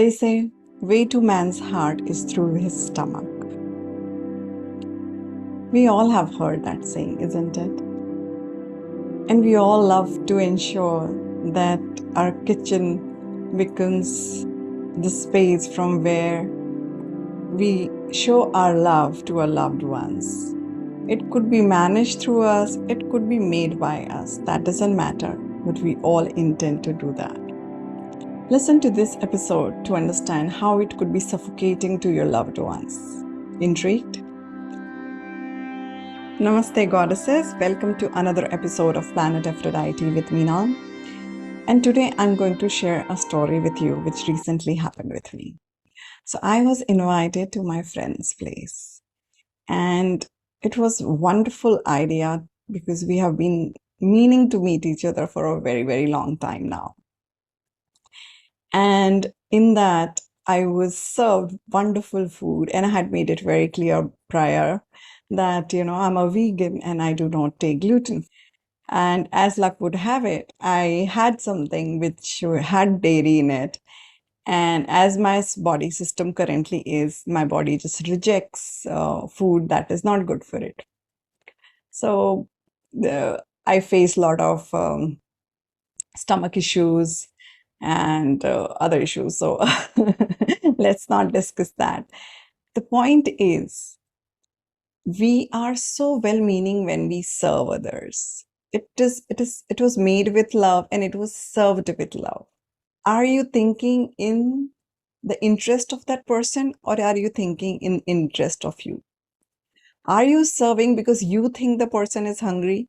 They say, way to man's heart is through his stomach. We all have heard that saying, isn't it? And we all love to ensure that our kitchen becomes the space from where we show our love to our loved ones. It could be managed through us, it could be made by us. That doesn't matter, but we all intend to do that. Listen to this episode to understand how it could be suffocating to your loved ones. Intrigued? Namaste, goddesses. Welcome to another episode of Planet Aphrodite with Meenal. And today I'm going to share a story with you which recently happened with me. So I was invited to my friend's place, and it was a wonderful idea because we have been meaning to meet each other for a very, very long time now. And in that, I was served wonderful food, and I had made it very clear prior that, I'm a vegan and I do not take gluten. And as luck would have it, I had something which had dairy in it. And as my body system currently is, my body just rejects food that is not good for it. So I face a lot of stomach issues and other issues. So let's not discuss that. The point is, we are so well-meaning when we serve others. It was made with love and it was served with love. Are you thinking in the interest of that person, or are you thinking in interest of you? Are you serving because you think the person is hungry?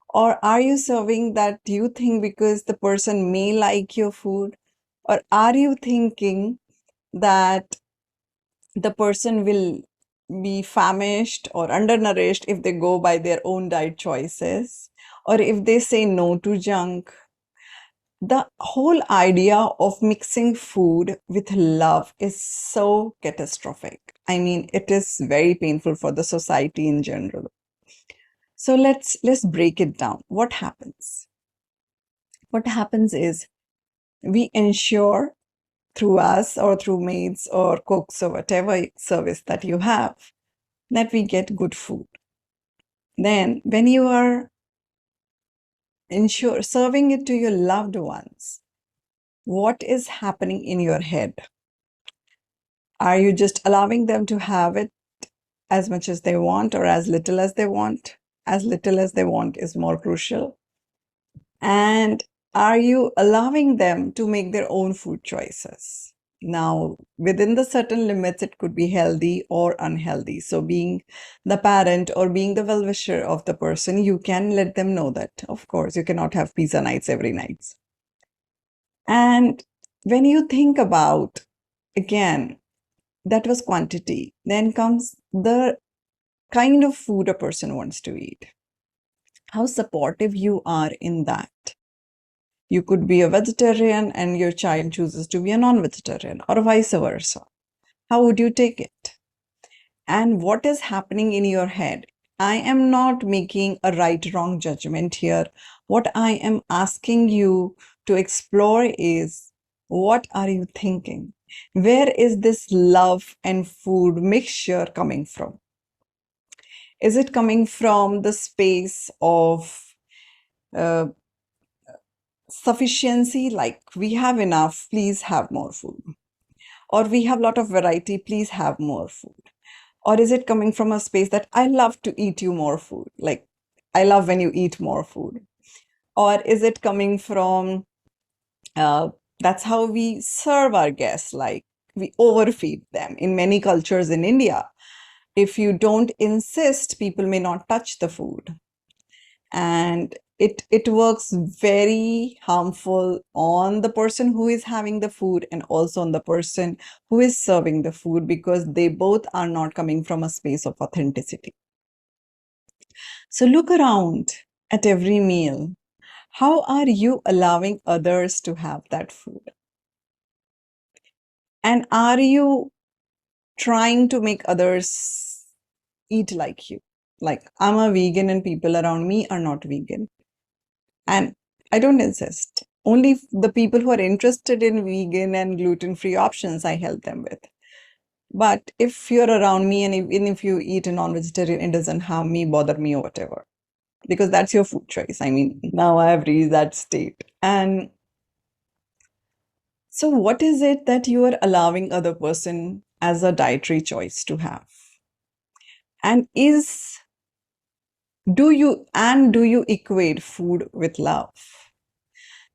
Or are you serving that you think because the person may like your food? Or are you thinking that the person will be famished or undernourished if they go by their own diet choices, or if they say no to junk? The whole idea of mixing food with love is so catastrophic. I mean, it is very painful for the society in general. So let's break it down. What happens? What happens is, we ensure through us or through maids or cooks or whatever service that you have, that we get good food. Then when you are serving it to your loved ones, what is happening in your head? Are you just allowing them to have it as much as they want or as little as they want? As little as they want is more crucial. And are you allowing them to make their own food choices? Now, within the certain limits, it could be healthy or unhealthy. So being the parent or being the well-wisher of the person, you can let them know that, of course, you cannot have pizza nights every night. And when you think about, again, that was quantity, then comes the kind of food a person wants to eat. How supportive you are in that. You could be a vegetarian and your child chooses to be a non-vegetarian, or vice versa. How would you take it? And what is happening in your head? I am not making a right-wrong judgment here. What I am asking you to explore is, what are you thinking? Where is this love and food mixture coming from? Is it coming from the space of uh, sufficiency, like we have enough, please have more food? Or we have a lot of variety, please have more food? Or is it coming from a space that I love to eat you more food, like I love when you eat more food? Or is it coming from that's how we serve our guests, like we overfeed them? In many cultures in India, if you don't insist, people may not touch the food. And it works very harmful on the person who is having the food and also on the person who is serving the food, because they both are not coming from a space of authenticity. So look around at every meal. How are you allowing others to have that food? And are you trying to make others eat like you? Like, I'm a vegan and people around me are not vegan. And I don't insist. Only the people who are interested in vegan and gluten-free options, I help them with. But if you're around me and even if you eat a non-vegetarian, it doesn't harm me, bother me, or whatever, because that's your food choice. I mean, now I have reached that state. And so what is it that you are allowing other person as a dietary choice to have? And do you equate food with love?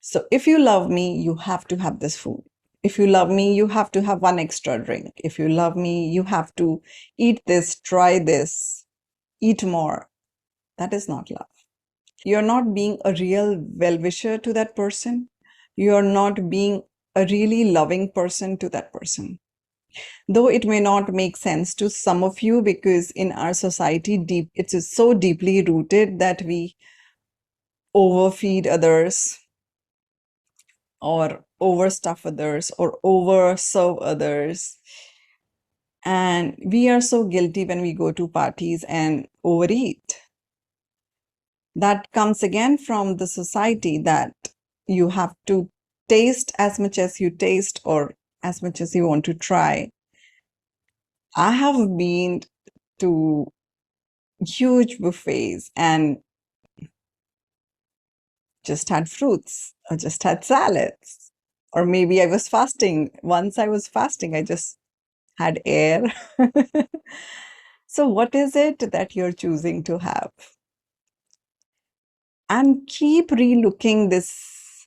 So if you love me, you have to have this food. If you love me, you have to have one extra drink. If you love me, you have to eat this, try this, eat more. That is not love. You're not being a real well-wisher to that person. You're not being a really loving person to that person. Though it may not make sense to some of you, because in our society, it is so deeply rooted that we overfeed others or overstuff others or overserve others. And we are so guilty when we go to parties and overeat. That comes again from the society that you have to taste as much as you taste or as much as you want to try. I have been to huge buffets and just had fruits or just had salads. Or maybe I was fasting. Once I was fasting, I just had air. So what is it that you're choosing to have? And keep relooking this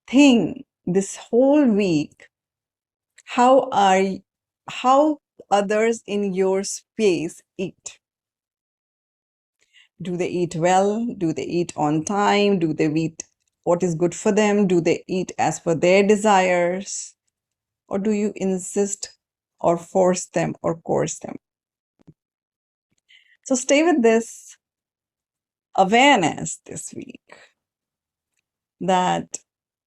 thing this whole week. How others in your space eat? Do they eat well? Do they eat on time? Do they eat what is good for them? Do they eat as per their desires? Or do you insist or force them or coerce them? So stay with this awareness this week, that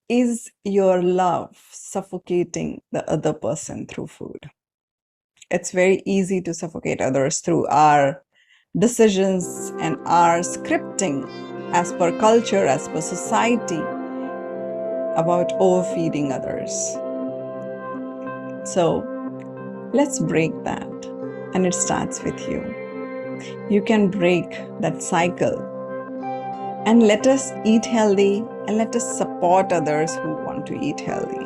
is your love suffocating the other person through food? It's very easy to suffocate others through our decisions and our scripting as per culture, as per society, about overfeeding others. So let's break that. And it starts with you. You can break that cycle. And let us eat healthy and let us support others who want to eat healthy.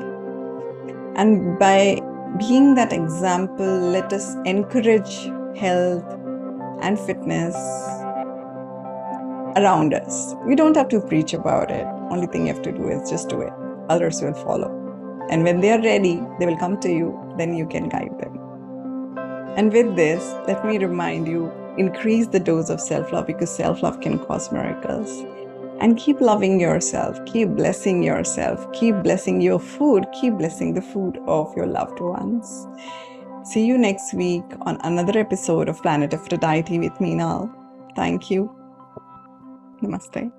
And by being that example, let us encourage health and fitness around us. We don't have to preach about it. Only thing you have to do is just do it. Others will follow. And when they are ready, they will come to you. Then you can guide them. And with this, let me remind you, increase the dose of self-love, because self-love can cause miracles. And keep loving yourself, keep blessing yourself, keep blessing your food, keep blessing the food of your loved ones. See you next week on another episode of Planet Aphrodite with Meenal. Thank you. Namaste.